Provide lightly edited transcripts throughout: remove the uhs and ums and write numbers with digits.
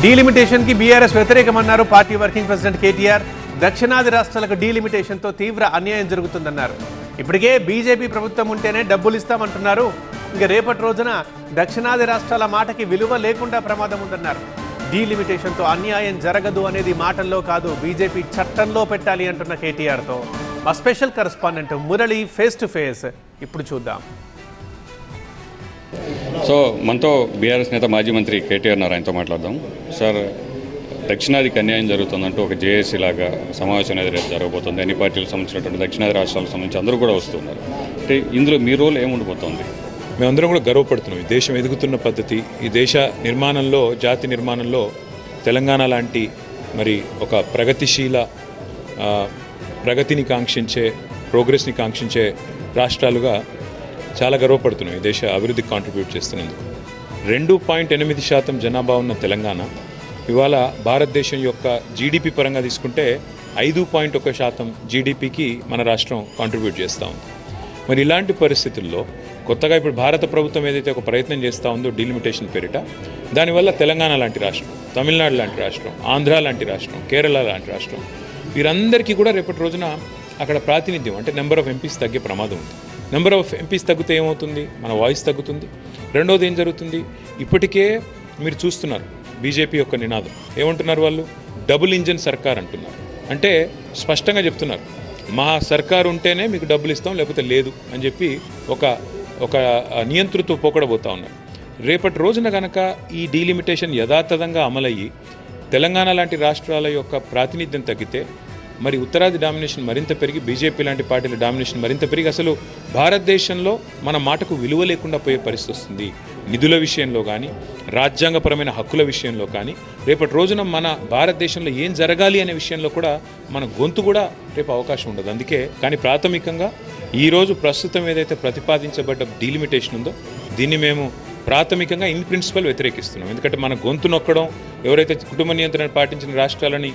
Delimitation కి బీఆర్ఎస్ వ్యతిరేకమన్నారు party working president KTR. దక్షిణాది రాష్ట్రాలకు డీలిమిటేషన్తో తీవ్ర అన్యాయం జరుగుతుందన్నారు. ఇప్పటికే బీజేపీ ప్రభుత్వం ఉంటేనే డబ్బులు ఇస్తామంటున్నారు. ఇక రేపటి రోజున దక్షిణాది రాష్ట్రాల మాటకి విలువ లేకుండా ప్రమాదం ఉందన్నారు. డీలిమిటేషన్తో అన్యాయం జరగదు అనేది మాటల్లో కాదు, బీజేపీ చట్టంలో పెట్టాలి అంటున్న కేటీఆర్తో మా special correspondent Murali face to face ఇప్పుడు చూద్దాం. సో మనతో బీఆర్ఎస్ నేత మాజీ మంత్రి కేటీఆర్ నారాయణతో మాట్లాడదాం. సార్, దక్షిణాదికి అన్యాయం జరుగుతుందంటూ ఒక జేఏసీ లాగా సమావేశం అనేది రేపు జరగబోతుంది. అన్ని పార్టీలకు సంబంధించినటువంటి దక్షిణాది రాష్ట్రాలకు సంబంధించి అందరూ కూడా వస్తున్నారు. అంటే ఇందులో మీ రోల్ ఏముండిపోతుంది? మేమందరం కూడా గర్వపడుతున్నాం. ఈ దేశం ఎదుగుతున్న పద్ధతి, ఈ దేశ నిర్మాణంలో, జాతి నిర్మాణంలో తెలంగాణ లాంటి మరి ఒక ప్రగతిశీల ప్రగతిని కాంక్షించే, ప్రోగ్రెస్ని కాంక్షించే రాష్ట్రాలుగా చాలా గర్వపడుతున్నాం. ఈ దేశ అభివృద్ధికి కాంట్రిబ్యూట్ చేస్తున్నందుకు. 2.8% జనాభా ఉన్న తెలంగాణ ఇవాళ భారతదేశం యొక్క జీడిపి పరంగా తీసుకుంటే 5.1% జీడిపికి మన రాష్ట్రం కాంట్రిబ్యూట్ చేస్తూ ఉంది. మరి ఇలాంటి పరిస్థితుల్లో కొత్తగా ఇప్పుడు భారత ప్రభుత్వం ఏదైతే ఒక ప్రయత్నం చేస్తూ ఉందో డీలిమిటేషన్ పేరిట, దానివల్ల తెలంగాణ లాంటి రాష్ట్రం, తమిళనాడు లాంటి రాష్ట్రం, ఆంధ్ర లాంటి రాష్ట్రం, కేరళ లాంటి రాష్ట్రం, వీరందరికీ కూడా రేపటి రోజున అక్కడ ప్రాతినిధ్యం అంటే నెంబర్ ఆఫ్ ఎంపీస్ తగ్గే ప్రమాదం ఉంది. నెంబర్ ఆఫ్ ఎంపీస్ తగ్గితే ఏమవుతుంది? మన వాయిస్ తగ్గుతుంది. రెండోది ఏం జరుగుతుంది? ఇప్పటికే మీరు చూస్తున్నారు బీజేపీ యొక్క నినాదం ఏమంటున్నారు? వాళ్ళు డబుల్ ఇంజన్ సర్కార్ అంటున్నారు. అంటే స్పష్టంగా చెప్తున్నారు, మా సర్కారు ఉంటేనే మీకు డబ్బులు ఇస్తాం, లేకపోతే లేదు అని చెప్పి ఒక నియంతృత్వ పోకడబోతూ ఉన్నారు. రేపటి రోజున కనుక ఈ డీలిమిటేషన్ యథాతథంగా అమలయ్యి తెలంగాణ లాంటి రాష్ట్రాల యొక్క ప్రాతినిధ్యం తగ్గితే మరి ఉత్తరాది డామినేషన్ మరింత పెరిగి, బీజేపీ లాంటి పార్టీల డామినేషన్ మరింత పెరిగి అసలు భారతదేశంలో మన మాటకు విలువ లేకుండా పోయే పరిస్థితి వస్తుంది. నిధుల విషయంలో కానీ, రాజ్యాంగపరమైన హక్కుల విషయంలో కానీ, రేపటి రోజున మన భారతదేశంలో ఏం జరగాలి అనే విషయంలో కూడా మన గొంతు కూడా రేపు అవకాశం ఉండదు. అందుకే కానీ ప్రాథమికంగా ఈరోజు ప్రస్తుతం ఏదైతే ప్రతిపాదించబడ్డ డీలిమిటేషన్ ఉందో దీన్ని మేము ప్రాథమికంగా ఇన్ ప్రిన్సిపల్ వ్యతిరేకిస్తున్నాం. ఎందుకంటే మన గొంతు నొక్కడం, ఎవరైతే కుటుంబ నియంత్రణ పాటించిన రాష్ట్రాలని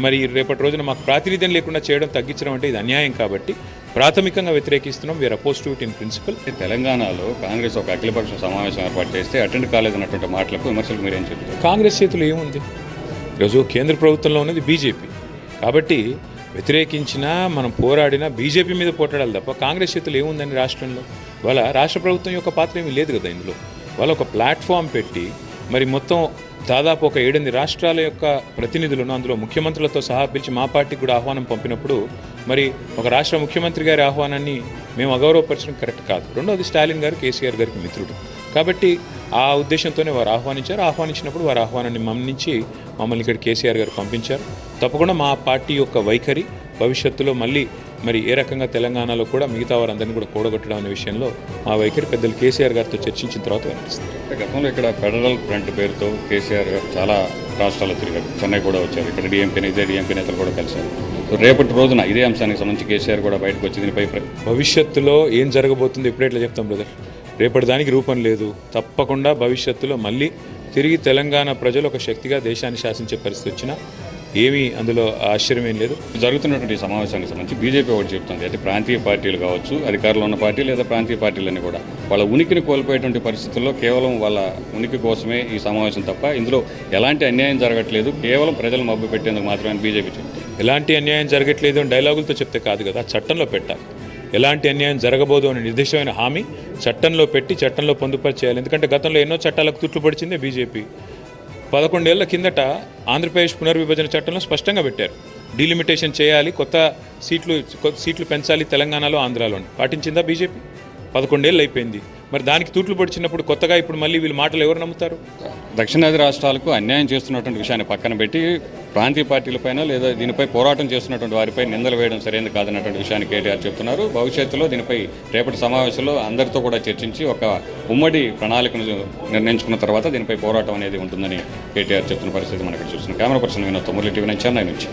మరి రేపటి రోజున మాకు ప్రాతినిధ్యం లేకుండా చేయడం, తగ్గించడం అంటే ఇది అన్యాయం. కాబట్టి ప్రాథమికంగా వ్యతిరేకిస్తున్నాం. We are oppose to it in principle. తెలంగాణలో కాంగ్రెస్ ఒక అఖిలపక్ష సమావేశం ఏర్పాటు చేస్తే అటెండ్ కాలేదన్నటువంటి మాటలకు విమర్శలు మీరేం చెప్తారు? కాంగ్రెస్ చేతులు ఏముంది? ఈరోజు కేంద్ర ప్రభుత్వంలో ఉన్నది బీజేపీ. కాబట్టి వ్యతిరేకించినా మనం పోరాడినా బీజేపీ మీద పోరాడాలి తప్ప కాంగ్రెస్ చేతులు ఏముందని రాష్ట్రంలో. వాళ్ళ రాష్ట్ర ప్రభుత్వం యొక్క పాత్ర ఏమీ లేదు కదా ఇందులో. వాళ్ళు ఒక ప్లాట్ఫామ్ పెట్టి మరి మొత్తం దాదాపు ఒక 7 రాష్ట్రాల యొక్క ప్రతినిధులను అందులో ముఖ్యమంత్రులతో సహా పిలిచి మా పార్టీకి కూడా ఆహ్వానం పంపినప్పుడు మరి ఒక రాష్ట్ర ముఖ్యమంత్రి గారి ఆహ్వానాన్ని మేము అగౌరవపరచడం కరెక్ట్ కాదు. రెండోది స్టాలిన్ గారు కేసీఆర్ గారికి మిత్రుడు కాబట్టి ఆ ఉద్దేశంతోనే వారు ఆహ్వానించారు. ఆహ్వానించినప్పుడు వారి ఆహ్వానాన్ని మన్నించి మమ్మల్ని ఇక్కడ కేసీఆర్ గారు పంపించారు. తప్పకుండా మా పార్టీ యొక్క వైఖరి భవిష్యత్తులో మళ్ళీ మరి ఏ రకంగా తెలంగాణలో కూడా మిగతా వారందరినీ కూడా కూడగొట్టడం అనే విషయంలో మా వైఖరి పెద్దలు కేసీఆర్ గారితో చర్చించిన తర్వాత వినిపిస్తుంది. గతంలో ఇక్కడ ఫెడరల్ ఫ్రంట్ పేరుతో కేసీఆర్ గారు చాలా రాష్ట్రాల్లో తిరిగారు. చెన్నై కూడా వచ్చారు. ఇక్కడ ఇదే డిఎంపీ నేతలు కూడా కలిశారు. రేపటి రోజున ఇదే అంశానికి సంబంధించి కేసీఆర్ కూడా బయటకు వచ్చి దీనిపై భవిష్యత్తులో ఏం జరగబోతుంది ఇప్పుడే ఎట్లా చెప్తాం బ్రదర్? రేపటి దానికి రూపం లేదు. తప్పకుండా భవిష్యత్తులో మళ్ళీ తిరిగి తెలంగాణ ప్రజలు ఒక శక్తిగా దేశాన్ని శాసించే పరిస్థితి వచ్చినా ఏమీ అందులో ఆశ్చర్యం లేదు. జరుగుతున్నటువంటి సమావేశానికి సంబంధించి బీజేపీ ఒకటి చెప్తుంది, అయితే ప్రాంతీయ పార్టీలు కావచ్చు, అధికారంలో ఉన్న పార్టీ లేదా ప్రాంతీయ పార్టీలన్నీ కూడా వాళ్ళ ఉనికిని కోల్పోయేటువంటి పరిస్థితుల్లో కేవలం వాళ్ళ ఉనికి కోసమే ఈ సమావేశం తప్ప ఇందులో ఎలాంటి అన్యాయం జరగట్లేదు, కేవలం ప్రజలు మబ్బు పెట్టేందుకు మాత్రమే బీజేపీ చెప్తుంది. ఎలాంటి అన్యాయం జరగట్లేదు అని డైలాగులతో చెప్తే కాదు కదా, చట్టంలో పెట్టాలి. ఎలాంటి అన్యాయం జరగబోదు అనే నిర్దిష్టమైన హామీ చట్టంలో పెట్టి చట్టంలో పొందుపరిచేయాలి. ఎందుకంటే గతంలో ఎన్నో చట్టాలకు తుట్లు పడిచిందే బీజేపీ. 11 ఏళ్ల కిందట ఆంధ్రప్రదేశ్ పునర్విభజన చట్టంలో స్పష్టంగా పెట్టారు, డీలిమిటేషన్ చేయాలి, కొత్త సీట్లు పెంచాలి తెలంగాణలో, ఆంధ్రాలో. పాటించిందా బీజేపీ? 11 ఏళ్ళు అయిపోయింది. మరి దానికి తూట్లు పొడిచినప్పుడు కొత్తగా ఇప్పుడు మళ్ళీ వీళ్ళ మాటలు ఎవరు నమ్ముతారు? దక్షిణాది రాష్ట్రాలకు అన్యాయం చేస్తున్నటువంటి విషయాన్ని పక్కన పెట్టి ప్రాంతీయ పార్టీలపైన లేదా దీనిపై పోరాటం చేస్తున్నటువంటి వారిపై నిందలు వేయడం సరైనది కాదన్నటువంటి విషయాన్ని కేటీఆర్ చెప్తున్నారు. భవిష్యత్తులో దీనిపై రేపటి సమావేశంలో అందరితో కూడా చర్చించి ఒక ఉమ్మడి ప్రణాళికను నిర్ణయించుకున్న తర్వాత దీనిపై పోరాటం అనేది ఉంటుందని కేటీఆర్ చెప్తున్న పరిస్థితి మనకి చూస్తున్నాం. Camera person Vinod, Murali TV 9 Chennai నుంచి.